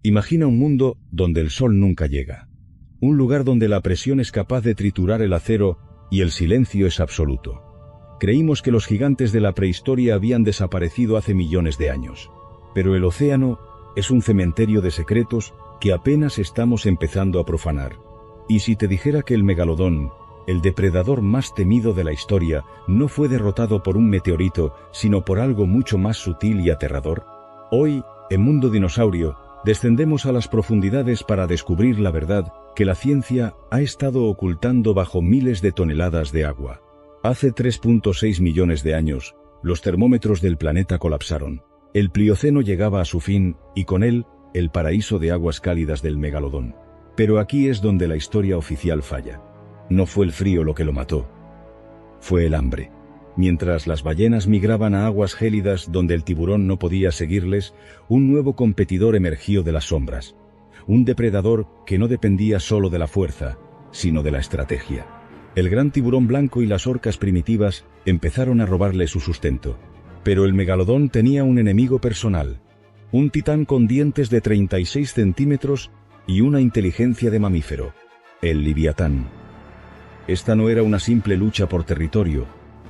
Imagina un mundo donde el sol nunca llega. Un lugar donde la presión es capaz de triturar el acero y el silencio es absoluto. Creímos que los gigantes de la prehistoria habían desaparecido hace millones de años. Pero el océano es un cementerio de secretos que apenas estamos empezando a profanar. Y si te dijera que el megalodón, el depredador más temido de la historia, no fue derrotado por un meteorito, sino por algo mucho más sutil y aterrador. Hoy, en Mundo Dinosaurio, descendemos a las profundidades para descubrir la verdad que la ciencia ha estado ocultando bajo miles de toneladas de agua. Hace 3.6 millones de años, los termómetros del planeta colapsaron. El Plioceno llegaba a su fin, y con él, el paraíso de aguas cálidas del megalodón. Pero aquí es donde la historia oficial falla. No fue el frío lo que lo mató. Fue el hambre. Mientras las ballenas migraban a aguas gélidas donde el tiburón no podía seguirles, un nuevo competidor emergió de las sombras. Un depredador que no dependía solo de la fuerza, sino de la estrategia. El gran tiburón blanco y las orcas primitivas empezaron a robarle su sustento. Pero el megalodón tenía un enemigo personal. Un titán con dientes de 36 centímetros y una inteligencia de mamífero. El Liviatán. Esta no era una simple lucha por territorio,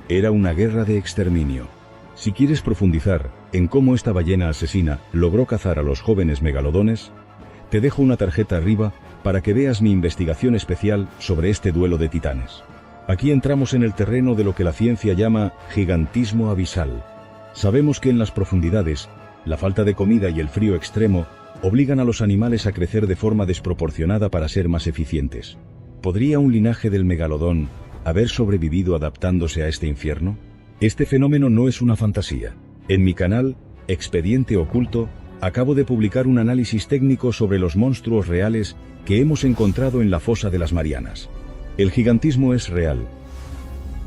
era una guerra de exterminio. Si quieres profundizar en cómo esta ballena asesina logró cazar a los jóvenes megalodones, te dejo una tarjeta arriba para que veas mi investigación especial sobre este duelo de titanes. Aquí entramos en el terreno de lo que la ciencia llama gigantismo abisal. Sabemos que en las profundidades, la falta de comida y el frío extremo obligan a los animales a crecer de forma desproporcionada para ser más eficientes. ¿Podría un linaje del megalodón haber sobrevivido adaptándose a este infierno? Este fenómeno no es una fantasía. En mi canal, Expediente Oculto, acabo de publicar un análisis técnico sobre los monstruos reales que hemos encontrado en la fosa de las Marianas. El gigantismo es real.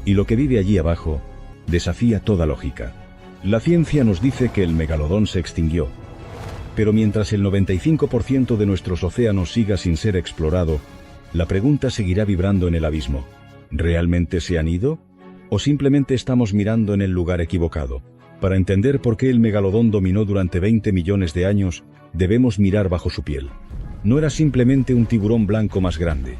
Y lo que vive allí abajo desafía toda lógica. La ciencia nos dice que el megalodón se extinguió. Pero mientras el 95% de nuestros océanos siga sin ser explorado, la pregunta seguirá vibrando en el abismo. ¿Realmente se han ido? ¿O simplemente estamos mirando en el lugar equivocado? Para entender por qué el megalodón dominó durante 20 millones de años, debemos mirar bajo su piel. No era simplemente un tiburón blanco más grande.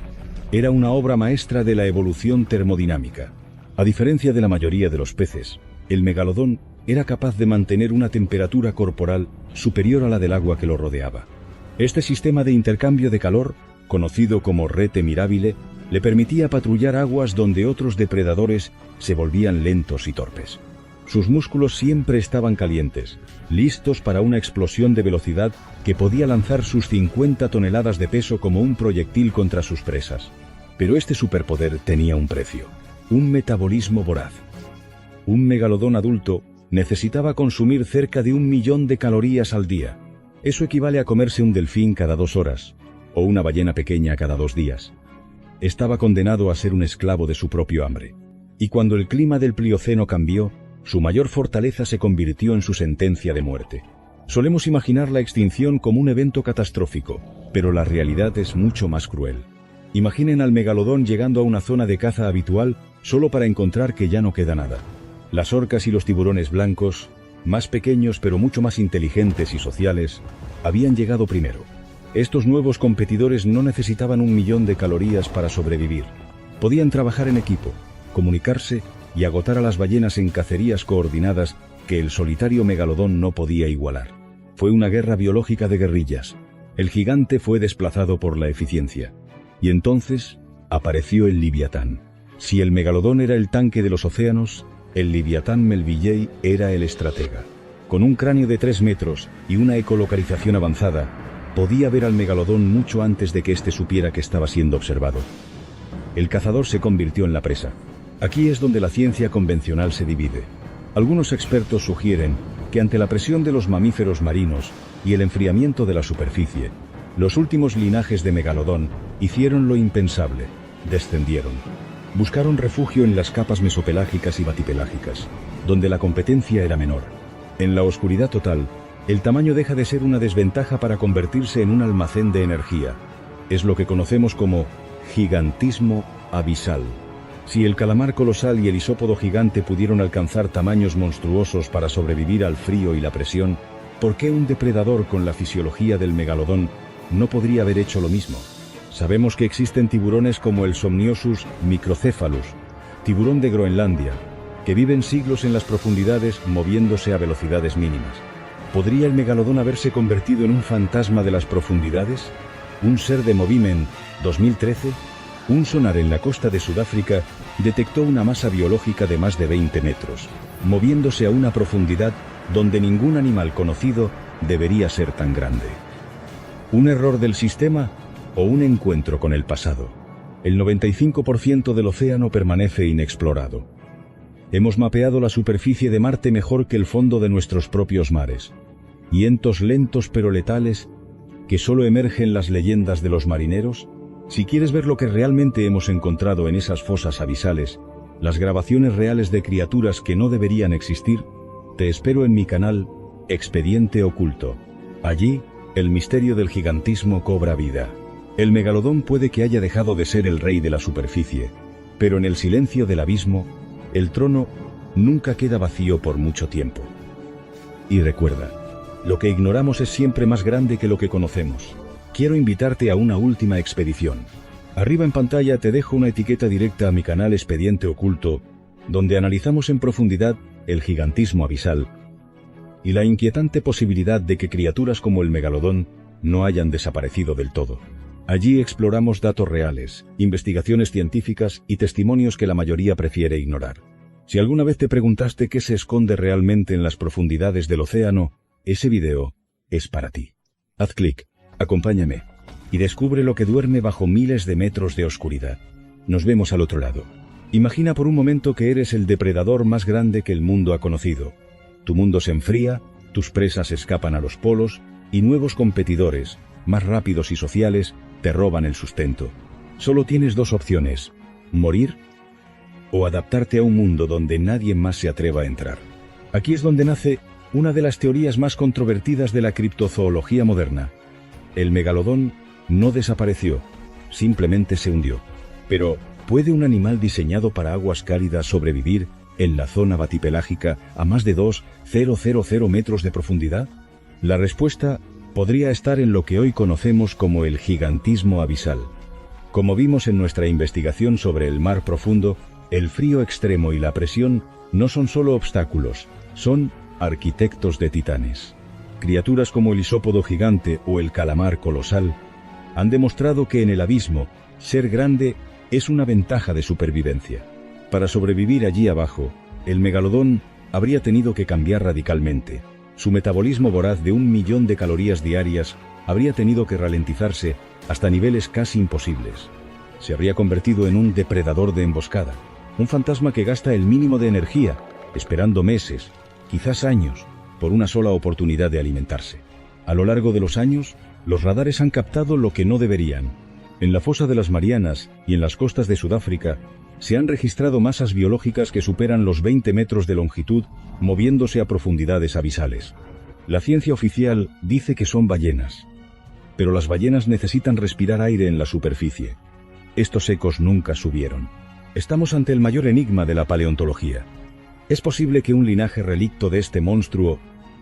Era una obra maestra de la evolución termodinámica. A diferencia de la mayoría de los peces, el megalodón era capaz de mantener una temperatura corporal superior a la del agua que lo rodeaba. Este sistema de intercambio de calor, conocido como rete mirabile, le permitía patrullar aguas donde otros depredadores se volvían lentos y torpes. Sus músculos siempre estaban calientes, listos para una explosión de velocidad que podía lanzar sus 50 toneladas de peso como un proyectil contra sus presas. Pero este superpoder tenía un precio: un metabolismo voraz. Un megalodón adulto necesitaba consumir cerca de 1 millón de calorías al día. Eso equivale a comerse un delfín cada 2 horas, o una ballena pequeña cada 2 días. Estaba condenado a ser un esclavo de su propio hambre. Y cuando el clima del Plioceno cambió, su mayor fortaleza se convirtió en su sentencia de muerte. Solemos imaginar la extinción como un evento catastrófico, pero la realidad es mucho más cruel. Imaginen al megalodón llegando a una zona de caza habitual solo para encontrar que ya no queda nada. Las orcas y los tiburones blancos, más pequeños pero mucho más inteligentes y sociales, habían llegado primero. Estos nuevos competidores no necesitaban 1 millón de calorías para sobrevivir. Podían trabajar en equipo, comunicarse y agotar a las ballenas en cacerías coordinadas que el solitario megalodón no podía igualar. Fue una guerra biológica de guerrillas. El gigante fue desplazado por la eficiencia. Y entonces apareció el Liviatán. Si el megalodón era el tanque de los océanos, el Liviatán Melvillei era el estratega. Con un cráneo de 3 metros y una ecolocalización avanzada, podía ver al megalodón mucho antes de que éste supiera que estaba siendo observado. El cazador se convirtió en la presa. Aquí es donde la ciencia convencional se divide. Algunos expertos sugieren que ante la presión de los mamíferos marinos y el enfriamiento de la superficie, los últimos linajes de megalodón hicieron lo impensable: descendieron. Buscaron refugio en las capas mesopelágicas y batipelágicas, donde la competencia era menor. En la oscuridad total, el tamaño deja de ser una desventaja para convertirse en un almacén de energía. Es lo que conocemos como gigantismo abisal. Si el calamar colosal y el isópodo gigante pudieron alcanzar tamaños monstruosos para sobrevivir al frío y la presión, ¿Por qué un depredador con la fisiología del megalodón no podría haber hecho lo mismo? Sabemos que existen tiburones como el Somniosus microcephalus, tiburón de Groenlandia, que viven siglos en las profundidades moviéndose a velocidades mínimas. ¿Podría el megalodón haberse convertido en un fantasma de las profundidades? Un ser de Moviment 2013, un sonar en la costa de Sudáfrica detectó una masa biológica de más de 20 metros, moviéndose a una profundidad donde ningún animal conocido debería ser tan grande. ¿Un error del sistema o un encuentro con el pasado? El 95% del océano permanece inexplorado. Hemos mapeado la superficie de Marte mejor que el fondo de nuestros propios mares. Vientos lentos pero letales que solo emergen las leyendas de los marineros. Si quieres ver lo que realmente hemos encontrado en esas fosas abisales, las grabaciones reales de criaturas que no deberían existir, te espero en mi canal Expediente Oculto. Allí, el misterio del gigantismo cobra vida. El megalodón puede que haya dejado de ser el rey de la superficie, pero en el silencio del abismo, el trono nunca queda vacío por mucho tiempo. Y recuerda, lo que ignoramos es siempre más grande que lo que conocemos. Quiero invitarte a una última expedición. Arriba en pantalla te dejo una etiqueta directa a mi canal Expediente Oculto, donde analizamos en profundidad el gigantismo abisal y la inquietante posibilidad de que criaturas como el megalodón no hayan desaparecido del todo. Allí exploramos datos reales, investigaciones científicas y testimonios que la mayoría prefiere ignorar. Si alguna vez te preguntaste qué se esconde realmente en las profundidades del océano, ese video es para ti. Haz clic, acompáñame y descubre lo que duerme bajo miles de metros de oscuridad. Nos vemos al otro lado. Imagina por un momento que eres el depredador más grande que el mundo ha conocido. Tu mundo se enfría, tus presas escapan a los polos y nuevos competidores, más rápidos y sociales, te roban el sustento. Solo tienes dos opciones: morir o adaptarte a un mundo donde nadie más se atreva a entrar. Aquí es donde nace una de las teorías más controvertidas de la criptozoología moderna. El megalodón no desapareció, simplemente se hundió. Pero, ¿puede un animal diseñado para aguas cálidas sobrevivir en la zona batipelágica a más de 2,000 metros de profundidad? La respuesta podría estar en lo que hoy conocemos como el gigantismo abisal. Como vimos en nuestra investigación sobre el mar profundo, el frío extremo y la presión no son solo obstáculos, son arquitectos de titanes. Criaturas como el isópodo gigante o el calamar colosal han demostrado que en el abismo, ser grande es una ventaja de supervivencia. Para sobrevivir allí abajo, el megalodón habría tenido que cambiar radicalmente. Su metabolismo voraz de 1 millón de calorías diarias habría tenido que ralentizarse hasta niveles casi imposibles. Se habría convertido en un depredador de emboscada, un fantasma que gasta el mínimo de energía, esperando meses, quizás años, por una sola oportunidad de alimentarse. A lo largo de los años, los radares han captado lo que no deberían. En la fosa de las Marianas y en las costas de Sudáfrica, se han registrado masas biológicas que superan los 20 metros de longitud, moviéndose a profundidades abisales. La ciencia oficial dice que son ballenas, pero las ballenas necesitan respirar aire en la superficie. Estos ecos nunca subieron. Estamos ante el mayor enigma de la paleontología. ¿Es posible que un linaje relicto de este monstruo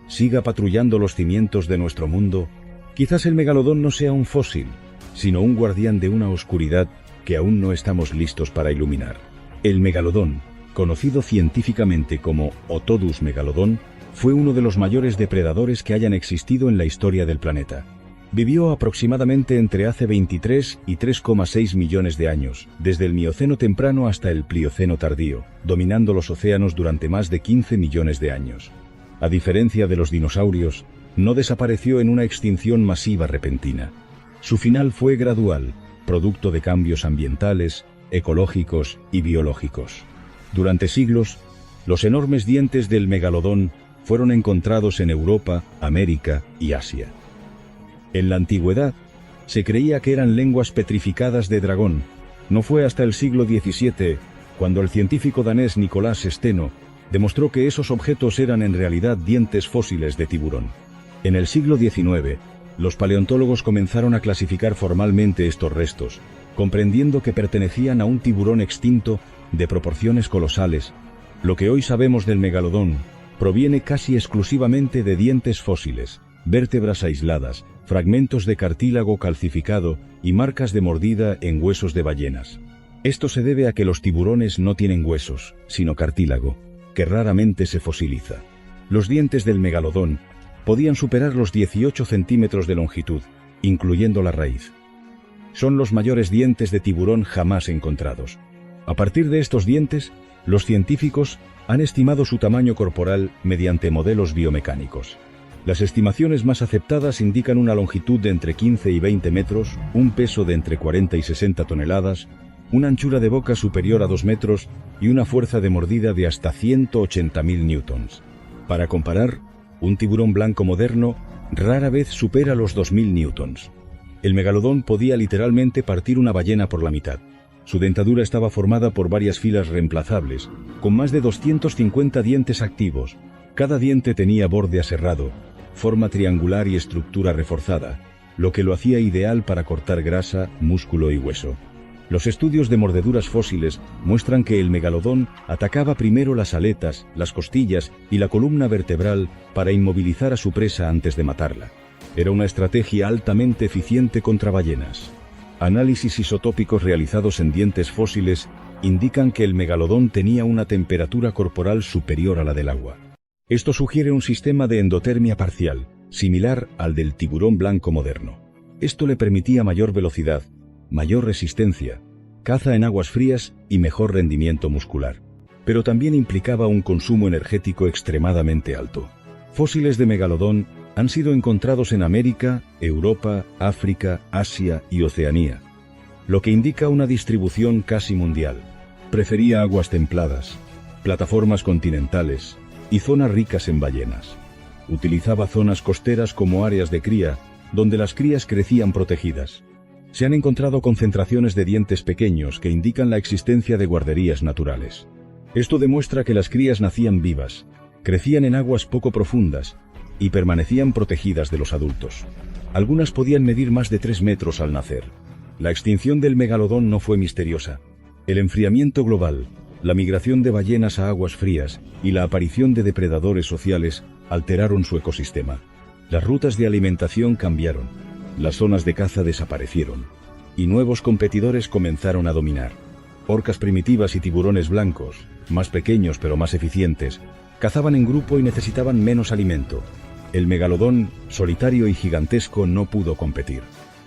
siga patrullando los cimientos de nuestro mundo? Quizás el megalodón no sea un fósil, sino un guardián de una oscuridad que aún no estamos listos para iluminar. El megalodón, conocido científicamente como Otodus megalodon, fue uno de los mayores depredadores que hayan existido en la historia del planeta. Vivió aproximadamente entre hace 23 y 3,6 millones de años, desde el Mioceno temprano hasta el Plioceno tardío, dominando los océanos durante más de 15 millones de años. A diferencia de los dinosaurios, no desapareció en una extinción masiva repentina. Su final fue gradual, producto de cambios ambientales, ecológicos y biológicos. Durante siglos, los enormes dientes del megalodón fueron encontrados en Europa, América y Asia. En la antigüedad, se creía que eran lenguas petrificadas de dragón. No fue hasta el siglo XVII, cuando el científico danés Nicolás Steno demostró que esos objetos eran en realidad dientes fósiles de tiburón. En el siglo XIX, los paleontólogos comenzaron a clasificar formalmente estos restos, comprendiendo que pertenecían a un tiburón extinto de proporciones colosales. Lo que hoy sabemos del megalodón proviene casi exclusivamente de dientes fósiles, vértebras aisladas, fragmentos de cartílago calcificado y marcas de mordida en huesos de ballenas. Esto se debe a que los tiburones no tienen huesos, sino cartílago, que raramente se fosiliza. Los dientes del megalodón podían superar los 18 centímetros de longitud, incluyendo la raíz. Son los mayores dientes de tiburón jamás encontrados. A partir de estos dientes, los científicos han estimado su tamaño corporal mediante modelos biomecánicos. Las estimaciones más aceptadas indican una longitud de entre 15 y 20 metros, un peso de entre 40 y 60 toneladas, una anchura de boca superior a 2 metros y una fuerza de mordida de hasta 180.000 newtons. Para comparar, un tiburón blanco moderno rara vez supera los 2.000 newtons. El megalodón podía literalmente partir una ballena por la mitad. Su dentadura estaba formada por varias filas reemplazables, con más de 250 dientes activos. Cada diente tenía borde aserrado, forma triangular y estructura reforzada, lo que lo hacía ideal para cortar grasa, músculo y hueso. Los estudios de mordeduras fósiles muestran que el megalodón atacaba primero las aletas, las costillas y la columna vertebral para inmovilizar a su presa antes de matarla. Era una estrategia altamente eficiente contra ballenas. Análisis isotópicos realizados en dientes fósiles indican que el megalodón tenía una temperatura corporal superior a la del agua. Esto sugiere un sistema de endotermia parcial, similar al del tiburón blanco moderno. Esto le permitía mayor velocidad, mayor resistencia, caza en aguas frías y mejor rendimiento muscular. Pero también implicaba un consumo energético extremadamente alto. Fósiles de megalodón han sido encontrados en América, Europa, África, Asia y Oceanía, lo que indica una distribución casi mundial. Prefería aguas templadas, plataformas continentales y zonas ricas en ballenas. Utilizaba zonas costeras como áreas de cría, donde las crías crecían protegidas. Se han encontrado concentraciones de dientes pequeños que indican la existencia de guarderías naturales. Esto demuestra que las crías nacían vivas, crecían en aguas poco profundas y permanecían protegidas de los adultos. Algunas podían medir más de 3 metros al nacer. La extinción del megalodón no fue misteriosa. El enfriamiento global, la migración de ballenas a aguas frías y la aparición de depredadores sociales alteraron su ecosistema. Las rutas de alimentación cambiaron, las zonas de caza desaparecieron, y nuevos competidores comenzaron a dominar. Orcas primitivas y tiburones blancos, más pequeños pero más eficientes, cazaban en grupo y necesitaban menos alimento. El megalodón, solitario y gigantesco, no pudo competir.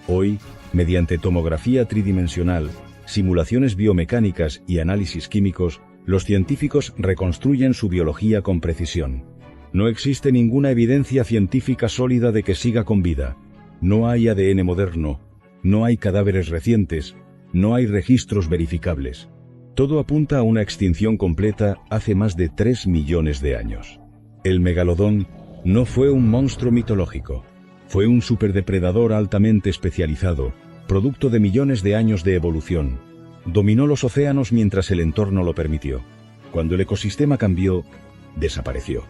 Hoy, mediante tomografía tridimensional, simulaciones biomecánicas y análisis químicos, los científicos reconstruyen su biología con precisión. No existe ninguna evidencia científica sólida de que siga con vida. No hay ADN moderno, no hay cadáveres recientes, no hay registros verificables. Todo apunta a una extinción completa hace más de 3 millones de años. El megalodón no fue un monstruo mitológico. Fue un superdepredador altamente especializado, producto de millones de años de evolución. Dominó los océanos mientras el entorno lo permitió. Cuando el ecosistema cambió, desapareció.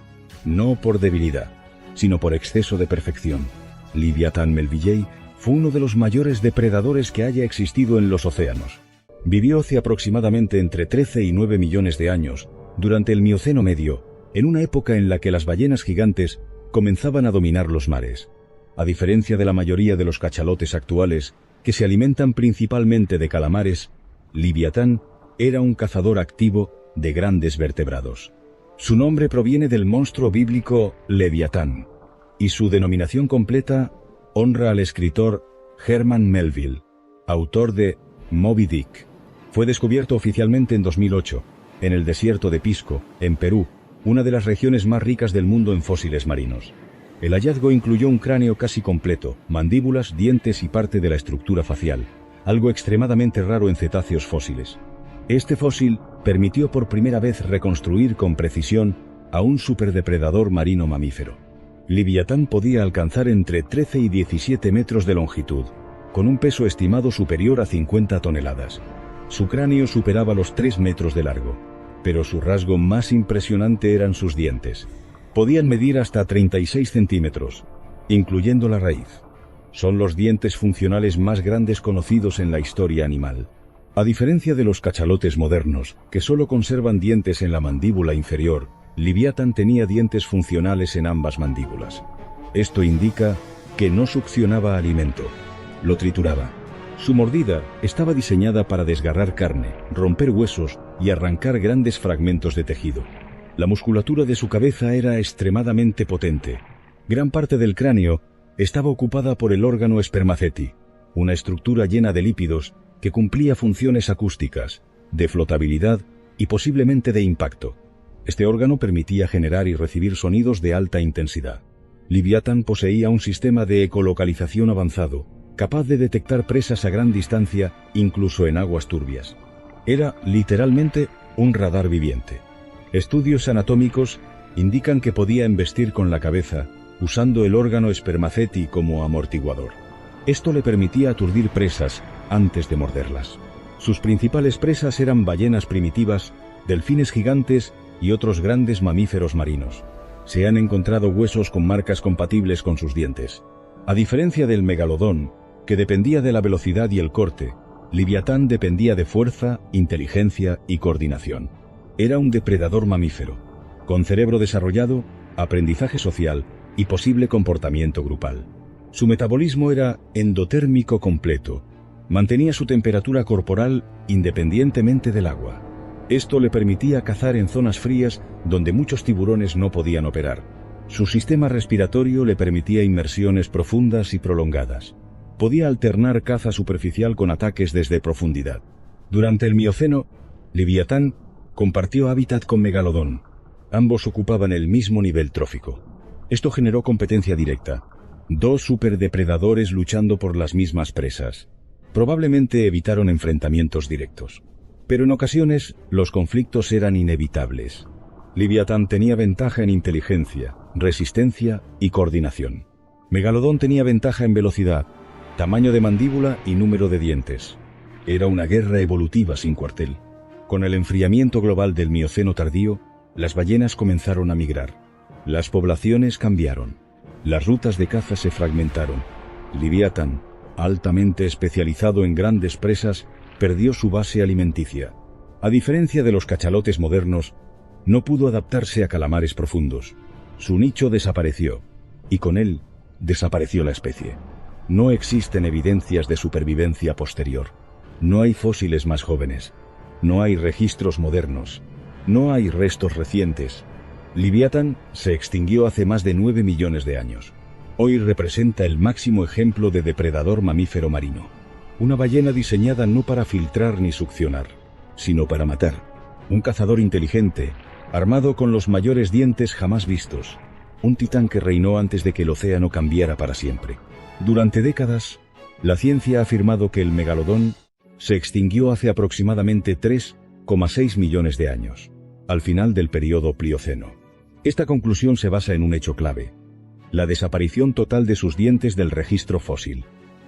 No por debilidad, sino por exceso de perfección. Leviatán Melvillei fue uno de los mayores depredadores que haya existido en los océanos. Vivió hace aproximadamente entre 13 y 9 millones de años, durante el Mioceno medio, en una época en la que las ballenas gigantes comenzaban a dominar los mares. A diferencia de la mayoría de los cachalotes actuales, que se alimentan principalmente de calamares, Leviatán era un cazador activo de grandes vertebrados. Su nombre proviene del monstruo bíblico Leviatán, y su denominación completa honra al escritor Herman Melville, autor de Moby Dick. Fue descubierto oficialmente en 2008, en el desierto de Pisco, en Perú, una de las regiones más ricas del mundo en fósiles marinos. El hallazgo incluyó un cráneo casi completo, mandíbulas, dientes y parte de la estructura facial, algo extremadamente raro en cetáceos fósiles. Este fósil permitió por primera vez reconstruir con precisión a un superdepredador marino mamífero. Leviatán podía alcanzar entre 13 y 17 metros de longitud, con un peso estimado superior a 50 toneladas. Su cráneo superaba los 3 metros de largo, pero su rasgo más impresionante eran sus dientes. Podían medir hasta 36 centímetros, incluyendo la raíz. Son los dientes funcionales más grandes conocidos en la historia animal. A diferencia de los cachalotes modernos, que solo conservan dientes en la mandíbula inferior, Liviatán tenía dientes funcionales en ambas mandíbulas. Esto indica que no succionaba alimento, lo trituraba. Su mordida estaba diseñada para desgarrar carne, romper huesos y arrancar grandes fragmentos de tejido. La musculatura de su cabeza era extremadamente potente. Gran parte del cráneo estaba ocupada por el órgano spermaceti, una estructura llena de lípidos que cumplía funciones acústicas, de flotabilidad y posiblemente de impacto. Este órgano permitía generar y recibir sonidos de alta intensidad. Liviatán poseía un sistema de ecolocalización avanzado, capaz de detectar presas a gran distancia, incluso en aguas turbias. Era literalmente un radar viviente. Estudios anatómicos indican que podía embestir con la cabeza, usando el órgano spermaceti como amortiguador. Esto le permitía aturdir presas antes de morderlas. Sus principales presas eran ballenas primitivas, delfines gigantes y otros grandes mamíferos marinos. Se han encontrado huesos con marcas compatibles con sus dientes. A diferencia del megalodón, que dependía de la velocidad y el corte, Liviatán dependía de fuerza, inteligencia y coordinación. Era un depredador mamífero, con cerebro desarrollado, aprendizaje social y posible comportamiento grupal. Su metabolismo era endotérmico completo. Mantenía su temperatura corporal independientemente del agua. Esto le permitía cazar en zonas frías donde muchos tiburones no podían operar. Su sistema respiratorio le permitía inmersiones profundas y prolongadas. Podía alternar caza superficial con ataques desde profundidad. Durante el Mioceno, Liviatán compartió hábitat con Megalodón. Ambos ocupaban el mismo nivel trófico. Esto generó competencia directa. Dos superdepredadores luchando por las mismas presas. Probablemente evitaron enfrentamientos directos. Pero en ocasiones, los conflictos eran inevitables. Liviatán tenía ventaja en inteligencia, resistencia y coordinación. Megalodón tenía ventaja en velocidad, tamaño de mandíbula y número de dientes. Era una guerra evolutiva sin cuartel. Con el enfriamiento global del Mioceno tardío, las ballenas comenzaron a migrar. Las poblaciones cambiaron. Las rutas de caza se fragmentaron. Liviatán, altamente especializado en grandes presas, perdió su base alimenticia. A diferencia de los cachalotes modernos, no pudo adaptarse a calamares profundos. Su nicho desapareció, y con él desapareció la especie. No existen evidencias de supervivencia posterior. No hay fósiles más jóvenes. No hay registros modernos. No hay restos recientes. Liviatán se extinguió hace más de 9 millones de años. Hoy representa el máximo ejemplo de depredador mamífero marino. Una ballena diseñada no para filtrar ni succionar, sino para matar. Un cazador inteligente, armado con los mayores dientes jamás vistos. Un titán que reinó antes de que el océano cambiara para siempre. Durante décadas, la ciencia ha afirmado que el megalodón se extinguió hace aproximadamente 3,6 millones de años, al final del período Plioceno. Esta conclusión se basa en un hecho clave: la desaparición total de sus dientes del registro fósil.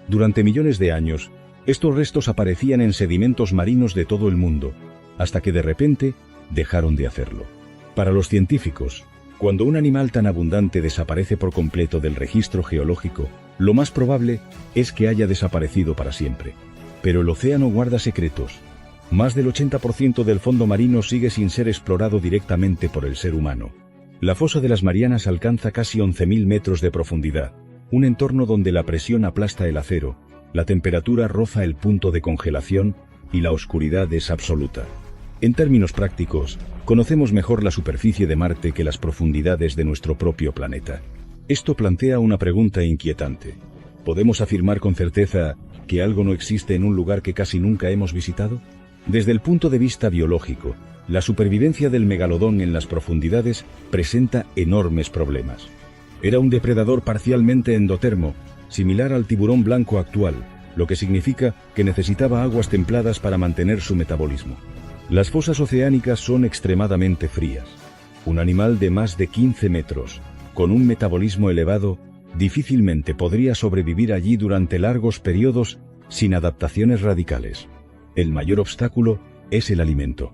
Durante millones de años, estos restos aparecían en sedimentos marinos de todo el mundo, hasta que de repente dejaron de hacerlo. Para los científicos, cuando un animal tan abundante desaparece por completo del registro geológico, lo más probable es que haya desaparecido para siempre. Pero el océano guarda secretos. Más del 80% del fondo marino sigue sin ser explorado directamente por el ser humano. La fosa de las Marianas alcanza casi 11.000 metros de profundidad, un entorno donde la presión aplasta el acero, la temperatura roza el punto de congelación y la oscuridad es absoluta. En términos prácticos, conocemos mejor la superficie de Marte que las profundidades de nuestro propio planeta. Esto plantea una pregunta inquietante. ¿Podemos afirmar con certeza que algo no existe en un lugar que casi nunca hemos visitado? Desde el punto de vista biológico, la supervivencia del megalodón en las profundidades presenta enormes problemas. Era un depredador parcialmente endotermo, similar al tiburón blanco actual, lo que significa que necesitaba aguas templadas para mantener su metabolismo. Las fosas oceánicas son extremadamente frías. Un animal de más de 15 metros, con un metabolismo elevado, difícilmente podría sobrevivir allí durante largos periodos sin adaptaciones radicales. El mayor obstáculo es el alimento.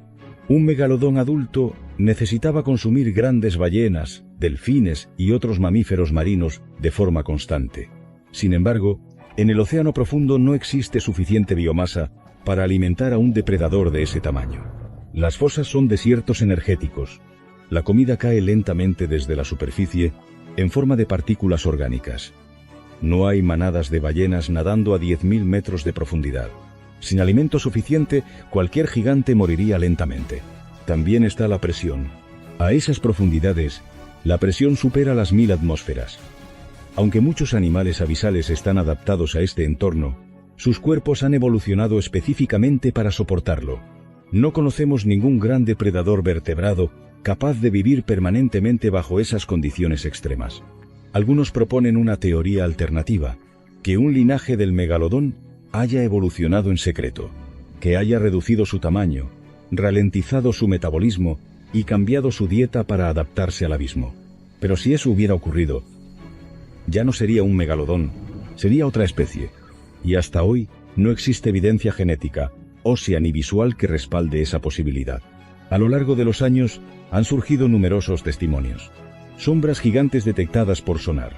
Un megalodón adulto necesitaba consumir grandes ballenas, delfines y otros mamíferos marinos de forma constante. Sin embargo, en el océano profundo no existe suficiente biomasa para alimentar a un depredador de ese tamaño. Las fosas son desiertos energéticos. La comida cae lentamente desde la superficie en forma de partículas orgánicas. No hay manadas de ballenas nadando a 10.000 metros de profundidad. Sin alimento suficiente, cualquier gigante moriría lentamente. También está la presión. A esas profundidades, la presión supera las 1000 atmósferas. Aunque muchos animales abisales están adaptados a este entorno, sus cuerpos han evolucionado específicamente para soportarlo. No conocemos ningún gran depredador vertebrado capaz de vivir permanentemente bajo esas condiciones extremas. Algunos proponen una teoría alternativa, que un linaje del megalodón haya evolucionado en secreto, que haya reducido su tamaño, ralentizado su metabolismo y cambiado su dieta para adaptarse al abismo. Pero si eso hubiera ocurrido, ya no sería un megalodón, sería otra especie. Y hasta hoy no existe evidencia genética, ósea ni visual que respalde esa posibilidad. A lo largo de los años han surgido numerosos testimonios. Sombras gigantes detectadas por sonar,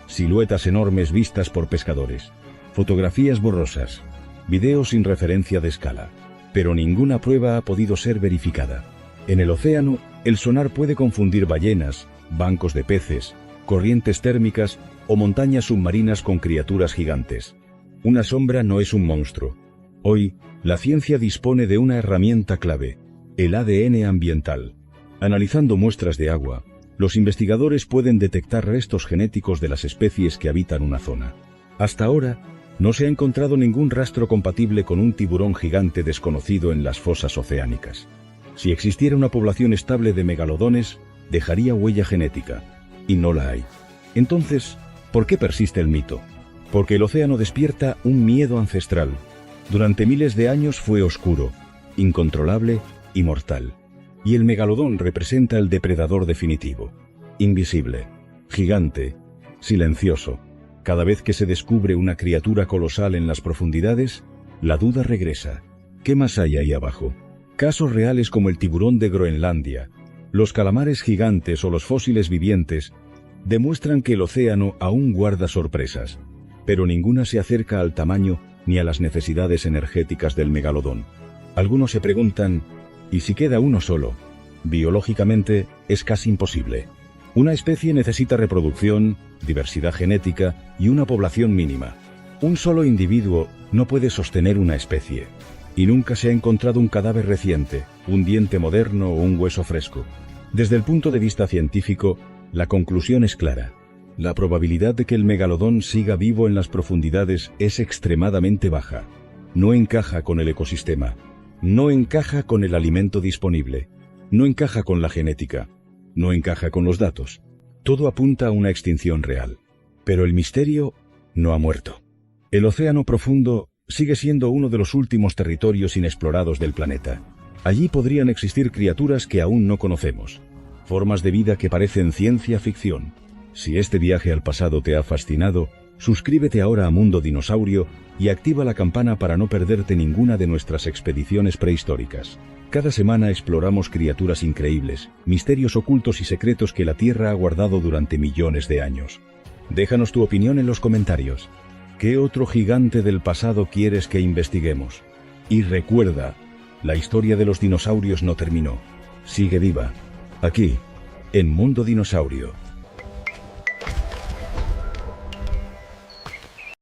siluetas enormes vistas por pescadores, fotografías borrosas, videos sin referencia de escala, pero ninguna prueba ha podido ser verificada. En el océano, el sonar puede confundir ballenas, bancos de peces, corrientes térmicas o montañas submarinas con criaturas gigantes. Una sombra no es un monstruo. Hoy, la ciencia dispone de una herramienta clave, el ADN ambiental. Analizando muestras de agua, los investigadores pueden detectar restos genéticos de las especies que habitan una zona. Hasta ahora, no se ha encontrado ningún rastro compatible con un tiburón gigante desconocido en las fosas oceánicas. Si existiera una población estable de megalodones, dejaría huella genética, y no la hay. Entonces, ¿por qué persiste el mito? Porque el océano despierta un miedo ancestral. Durante miles de años fue oscuro, incontrolable y mortal. Y el megalodón representa el depredador definitivo. Invisible, gigante, silencioso. Cada vez que se descubre una criatura colosal en las profundidades, la duda regresa. ¿Qué más hay ahí abajo? Casos reales como el tiburón de Groenlandia, los calamares gigantes o los fósiles vivientes demuestran que el océano aún guarda sorpresas, pero ninguna se acerca al tamaño ni a las necesidades energéticas del megalodón. Algunos se preguntan, ¿y si queda uno solo? Biológicamente es casi imposible. Una especie necesita reproducción, diversidad genética y una población mínima. Un solo individuo no puede sostener una especie. Y nunca se ha encontrado un cadáver reciente, un diente moderno o un hueso fresco. Desde el punto de vista científico, la conclusión es clara. La probabilidad de que el megalodón siga vivo en las profundidades es extremadamente baja. No encaja con el ecosistema. No encaja con el alimento disponible. No encaja con la genética. No encaja con los datos. Todo apunta a una extinción real. Pero el misterio no ha muerto. El océano profundo sigue siendo uno de los últimos territorios inexplorados del planeta. Allí podrían existir criaturas que aún no conocemos. Formas de vida que parecen ciencia ficción. Si este viaje al pasado te ha fascinado, suscríbete ahora a Mundo Dinosaurio y activa la campana para no perderte ninguna de nuestras expediciones prehistóricas. Cada semana exploramos criaturas increíbles, misterios ocultos y secretos que la Tierra ha guardado durante millones de años. Déjanos tu opinión en los comentarios. ¿Qué otro gigante del pasado quieres que investiguemos? Y recuerda, la historia de los dinosaurios no terminó. Sigue viva, aquí, en Mundo Dinosaurio.